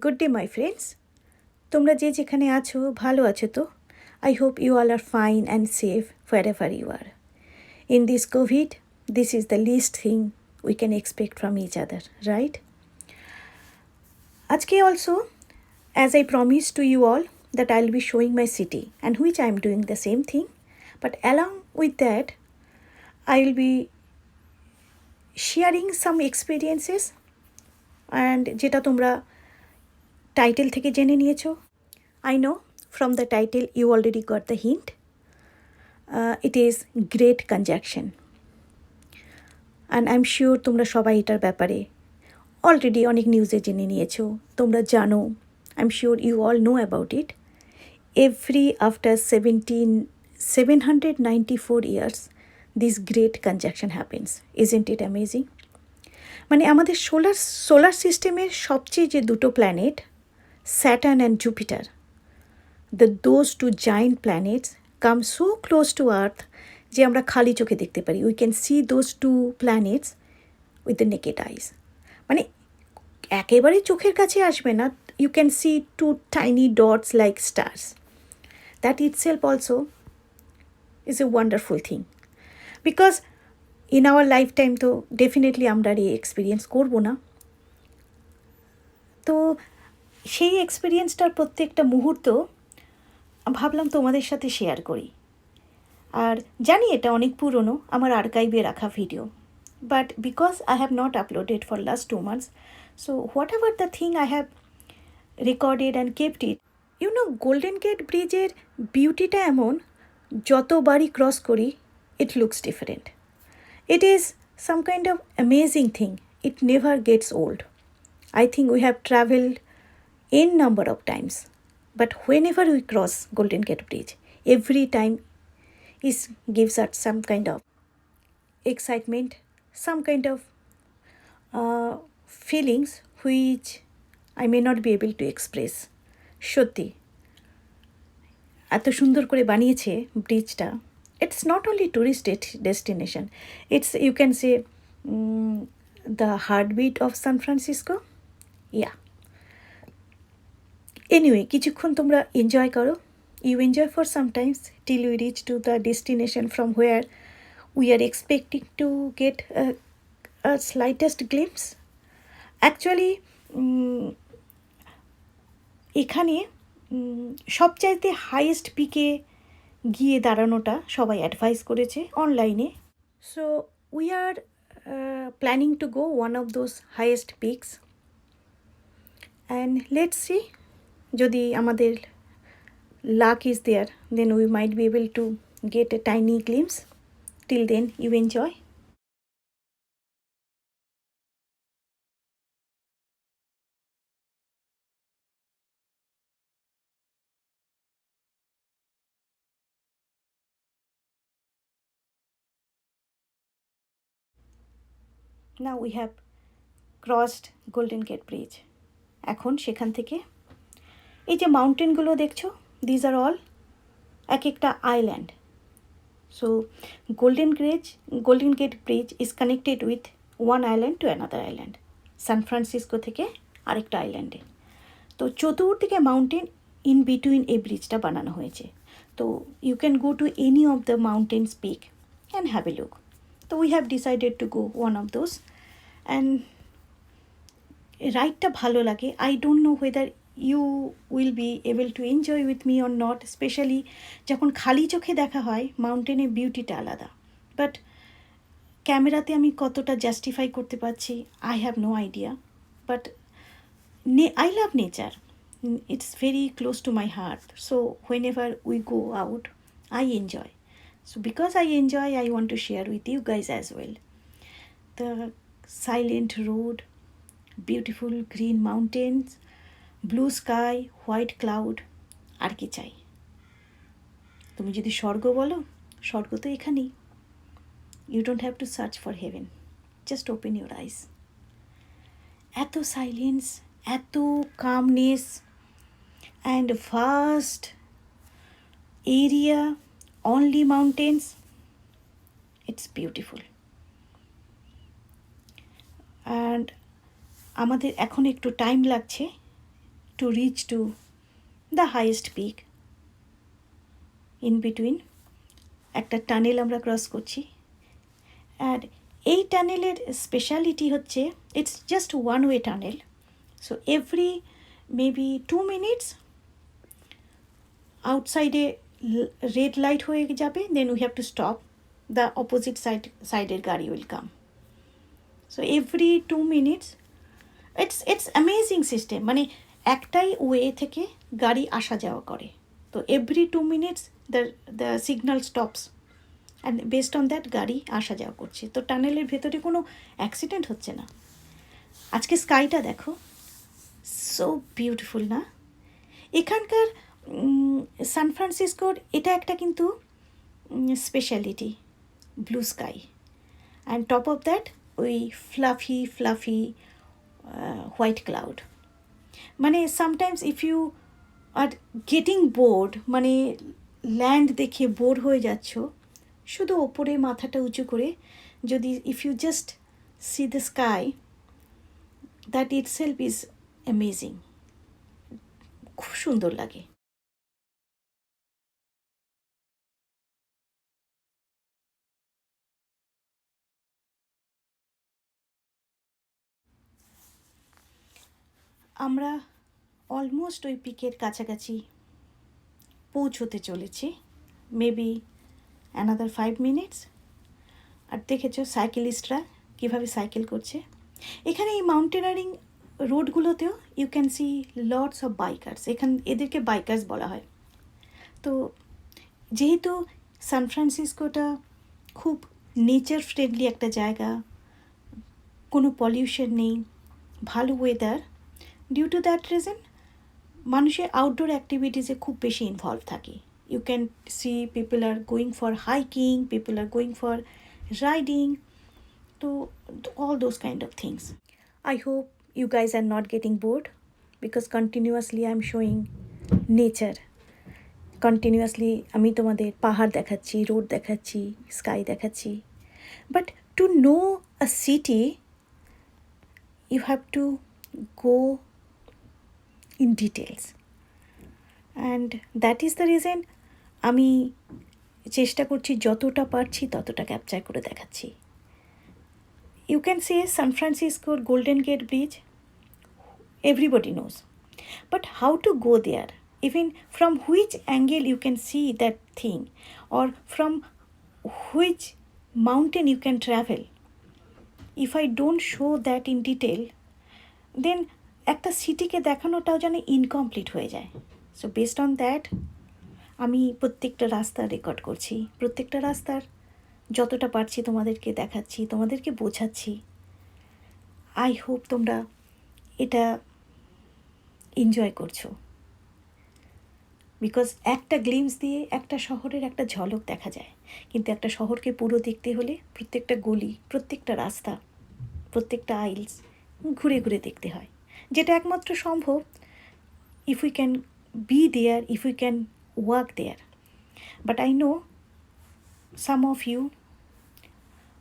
Good day, my friends. তোমরা যে যেখানে আছো ভালো আছো তো? I hope you all are fine and safe wherever you are. In this COVID, this is the least thing we can expect from each other, right? আজকে also, as I promised to you all that I'll be showing my city and which I'm doing the same thing. But along with that, I'll be sharing some experiences and যেটা তোমরা title থেকে জেনে নিয়েছো. I know from the title you already got the hint. It is Great Conjunction. And I'm sure তোমরা সবাই এটার ব্যাপারে already অনেক নিউজে জেনে নিয়েছো, তোমরা জানো. I'm sure you all know about it. Every after 794 years, this great conjunction happens. Isn't it amazing? মানে আমাদের সোলার সিস্টেমের সবচেয়ে যে দুটো planet, Saturn and Jupiter, those two giant planets come so close to Earth যে আমরা খালি চোখে দেখতে পারি. We can see those two planets with the naked eyes. মানে একেবারে চোখের কাছে আসবে না. You can see two tiny dots like stars. That itself also is a wonderful thing. Because in our lifetime তো definitely আমরা এই এক্সপিরিয়েন্স করবো না. তো সেই এক্সপিরিয়েন্সটার প্রত্যেকটা মুহূর্ত ভাবলাম তোমাদের সাথে শেয়ার করি. আর জানি এটা অনেক পুরনো আমার আর্কাইভে রাখা video, but because I have not uploaded for last 2 months, so whatever the thing I have recorded and kept it. Golden Gate ব্রিজের বিউটিটা এমন, যতবারই ক্রস করি it looks different. It is some kind of amazing thing. It never gets old. I think we have travelled in number of times, but whenever we cross Golden Gate Bridge, every time gives us some kind of excitement, some kind of feelings which I may not be able to express. সত্যি এত সুন্দর করে বানিয়েছে ব্রিজটা. It's not only tourist destination, it's, you can say, the heartbeat of San Francisco. Yeah. Anyway, কিছুক্ষণ তোমরা enjoy করো. You enjoy for some times till we reach to the destination from where we are expecting to get a slightest glimpse. Actually, এখানে সবচাইতে highest পিকে গিয়ে দাঁড়ানোটা সবাই advice করেছে অনলাইনে. So we are planning to go one of those highest peaks, and let's see, যদি আমাদের luck is there, then we might be able to get a tiny glimpse. Till then, you enjoy. Now we have crossed Golden Gate Bridge. এখন সেখান থেকে এই যে মাউন্টেনগুলো দেখছো, these are all এক একটা island. So Golden Gate Bridge is connected with one island to another island. San Francisco থেকে আরেকটা আইল্যান্ডে. তো চতুর্দিকে মাউন্টেন, ইন বিটুইন এই ব্রিজটা বানানো হয়েছে. তো you can go to any of the mountains peak and have a look. তো we have decided to go one of those, and রাইডটা ভালো লাগে. I don't know whether you will be able to enjoy with me or not. Specially যখন খালি চোখে দেখা হয় মাউন্টেনের বিউটিটা আলাদা, বাট ক্যামেরাতে আমি কতটা জাস্টিফাই করতে পারছি I have no idea. But I love nature. It's very close to my heart. So whenever we go out, I enjoy. So because I enjoy, I want to share with you guys as well. The silent road, beautiful green mountains, blue sky, white cloud. আর কি চাই? তুমি যদি স্বর্গ বলো, স্বর্গ তো এখানেই. You don't have to search for heaven. Just open your eyes. এত সাইলেন্স, এত calmness, and vast area, only mountains. It's beautiful. And আমাদের এখন একটু টাইম লাগছে to reach to the highest peak. In between একটা টানেল আমরা cross করছি, আর এই টানেলের স্পেশালিটি হচ্ছে it's just one way tunnel. So every maybe 2 minutes আউটসাইডে রেড লাইট হয়ে যাবে, then we have to stop, the opposite সাইডের গাড়ি will come. So every 2 minutes it's amazing system. মানে একটাই ওয়ে থেকে গাড়ি আসা যাওয়া করে. তো এভরি 2 minutes the signal stops, and based on that গাড়ি আসা যাওয়া করছে. তো টানেলের ভেতরে কোনো অ্যাক্সিডেন্ট হচ্ছে না. আজকে স্কাইটা দেখো, সো বিউটিফুল না? এখানকার সান ফ্রান্সিসকোর এটা একটা কিন্তু speciality, blue sky, and top of that ওই ফ্লাফি হোয়াইট ক্লাউড. মানে sometimes if you are getting bored, মানে ল্যান্ড দেখে বোর হয়ে যাচ্ছ, শুধু ওপরে মাথাটা উঁচু করে যদি if you just see the sky, that itself is amazing. খুব সুন্দর লাগে. আমরা অলমোস্ট ওই পিকের কাছাকাছি পৌঁছতে চলেছি, মেবি অ্যানাদার 5 minutes. আর দেখেছো সাইকেলিস্টরা কীভাবে সাইকেল করছে. এখানে এই মাউন্টেনারিং রোডগুলোতেও you can see lots of bikers. এদেরকে বাইকার্স বলা হয়. তো যেহেতু সান ফ্রান্সিসকোটা খুব নেচার ফ্রেন্ডলি একটা জায়গা, কোনো পলিউশন নেই, ভালো weather, due to that reason মানুষের আউটডোর অ্যাক্টিভিটিসে খুব বেশি ইনভলভ থাকে. You can see people are going for hiking, people are going for riding, so all those kind of things. I hope you guys are not getting bored, because continuously I'm showing nature. Continuously আমি তোমাদের পাহাড় দেখাচ্ছি, road দেখাচ্ছি, sky দেখাচ্ছি. But to know a city, you have to go in details, and that is the reason আমি চেষ্টা করছি যতটা পারছি ততটা ক্যাপচার করে দেখাচ্ছি. ইউ ক্যান সে সান ফ্রান্সিসকোর Golden Gate Bridge, everybody knows, but how to go there, even from which angle you can see that thing, or from which mountain you can travel. If I don't show that in detail, then একটা সিটিকে দেখানোটাও যেন incomplete হয়ে যায়. So based on that আমি প্রত্যেকটা রাস্তা record করছি, প্রত্যেকটা রাস্তার যতটা পারছি তোমাদেরকে দেখাচ্ছি, তোমাদেরকে বোঝাচ্ছি. আই হোপ তোমরা এটা এনজয় করছো, বিকজ একটা গ্লিমস দিয়ে একটা শহরের একটা ঝলক দেখা যায়, কিন্তু একটা শহরকে পুরো দেখতে হলে প্রত্যেকটা গলি, প্রত্যেকটা রাস্তা, প্রত্যেকটা আইলস ঘুরে ঘুরে দেখতে হয়, যেটা একমাত্র সম্ভব if we can be there, if we can work there. But I know some of you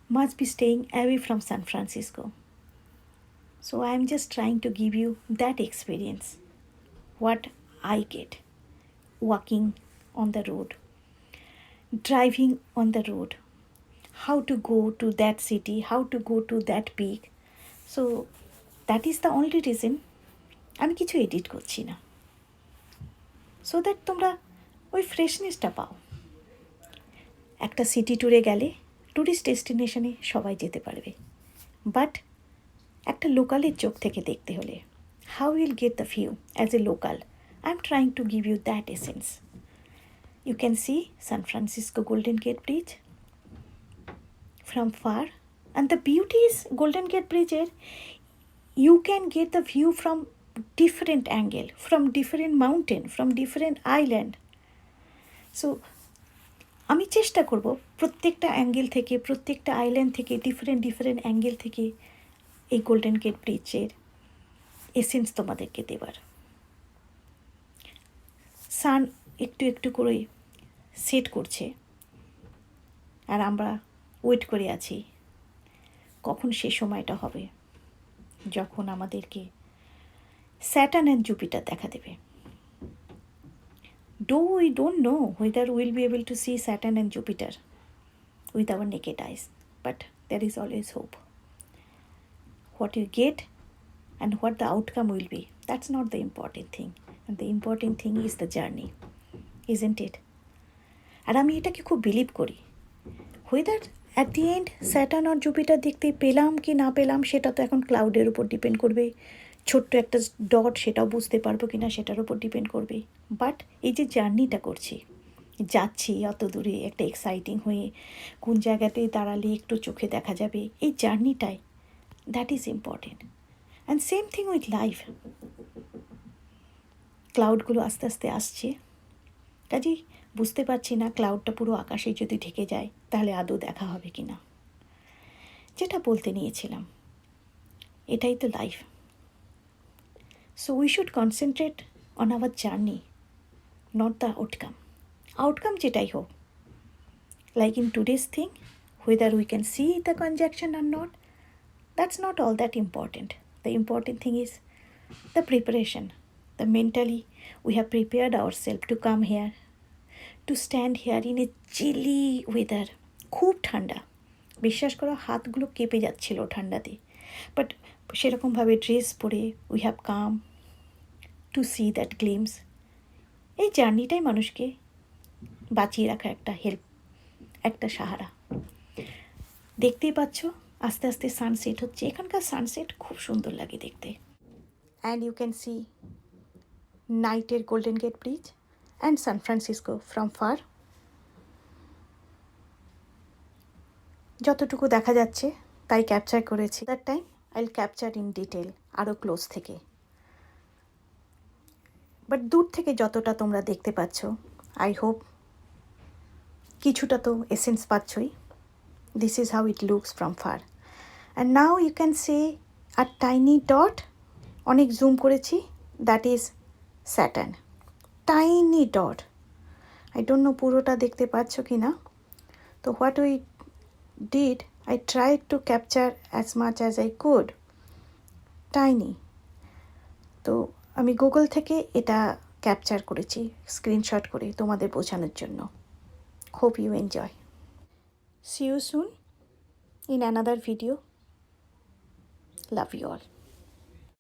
must be staying away from San Francisco. So I am just trying to give you that experience, what I get walking on the road, driving on the road, how to go to that city, how to go to that peak. So that is the only reason আমি কিছু edit করছি না, so that তোমরা ওই ফ্রেশনেসটা পাও. একটা city ট্যুরে গেলে ট্যুরিস্ট ডেস্টিনেশনে সবাই যেতে পারবে, বাট একটা লোকালের চোখ থেকে দেখতে হলে how will get the view as a local. I am trying to give you that essence. You can see San Francisco Golden Gate Bridge from far, and the beauty is Golden Gate ব্রিজের you can get the view from different angle, from different mountain, from different island. So আমি চেষ্টা করব প্রত্যেকটা angle থেকে, প্রত্যেকটা island থেকে, different angle থেকে এই গোল্ডেন গেট ব্রিজের এসেন্স তোমাদেরকে দেবার. সান একটু একটু করে সেট করছে, আর আমরা ওয়েট করে আছি কখন সে সময়টা হবে যখন আমাদেরকে স্যাটার্ন অ্যান্ড জুপিটার দেখা দেবে। We don't know whether we'll be able to see Saturn and Jupiter with our naked eyes, but there is always hope. What you get and what the outcome will be, that's not the important thing. And the important thing is the journey, isn't it? আর আমি এটাকে খুব believe করি। whether at the end Saturn আর Jupiter দেখতে পেলাম কি না পেলাম সেটা তো এখন ক্লাউডের উপর ডিপেন্ড করবে, ছোট্ট একটা ডট সেটাও বুঝতে পারবো কি না সেটার উপর ডিপেন্ড করবে। বাট এই যে জার্নিটা করছি, যাচ্ছি অত দূরে একটা এক্সাইটিং হয়ে, কোন জায়গাতে দাঁড়ালে একটু চোখে দেখা যাবে, এই জার্নিটাই, that is important. And same thing with life. ক্লাউডগুলো আস্তে আস্তে আসছে, কাজেই বুঝতে পারছি না ক্লাউডটা পুরো আকাশে যদি ঢেকে যায় তাহলে আদৌ দেখা হবে কি না। যেটা বলতে নিয়েছিলাম, এটাই তো life. So we should concentrate on our journey, not the outcome. Outcome যেটাই হোক, like in today's thing, whether we can see the conjunction or not, that's not all that important. The important thing is the preparation. The mentally we have prepared ourselves to come here, to stand here in a chilly weather. খুব ঠান্ডা, বিশ্বাস করো হাতগুলো কেঁপে যাচ্ছিল ঠান্ডাতে, but সেরকমভাবে dress পরে we have come to see that glimpse. এই জার্নিটাই মানুষকে বাঁচিয়ে রাখা একটা হেল্প, একটা সাহারা। দেখতেই পাচ্ছ আস্তে আস্তে সানসেট হচ্ছে, এখানকার সানসেট খুব সুন্দর লাগে দেখতে। অ্যান্ড ইউ ক্যান সি নাইটের Golden Gate Bridge and San Francisco from far. যতটুকু দেখা যাচ্ছে তাই ক্যাপচার করেছি। That time I will capture in detail, আরও ক্লোজ থেকে। বাট দূর থেকে যতটা তোমরা দেখতে পাচ্ছ, আই হোপ কিছুটা তো এসেন্স পাচ্ছই। This is how it looks from far. And now you can say a tiny dot, অনেক জুম করেছি, that is Saturn. Tiny dot, I don't know পুরোটা দেখতে পাচ্ছ কি না। তো what we did, I tried to capture as much as I could. Tiny. তো আমি গুগল থেকে এটা ক্যাপচার করেছি স্ক্রিনশট করে তোমাদের বোঝানোর জন্য। Hope you enjoy. See you soon in another video. Love you all.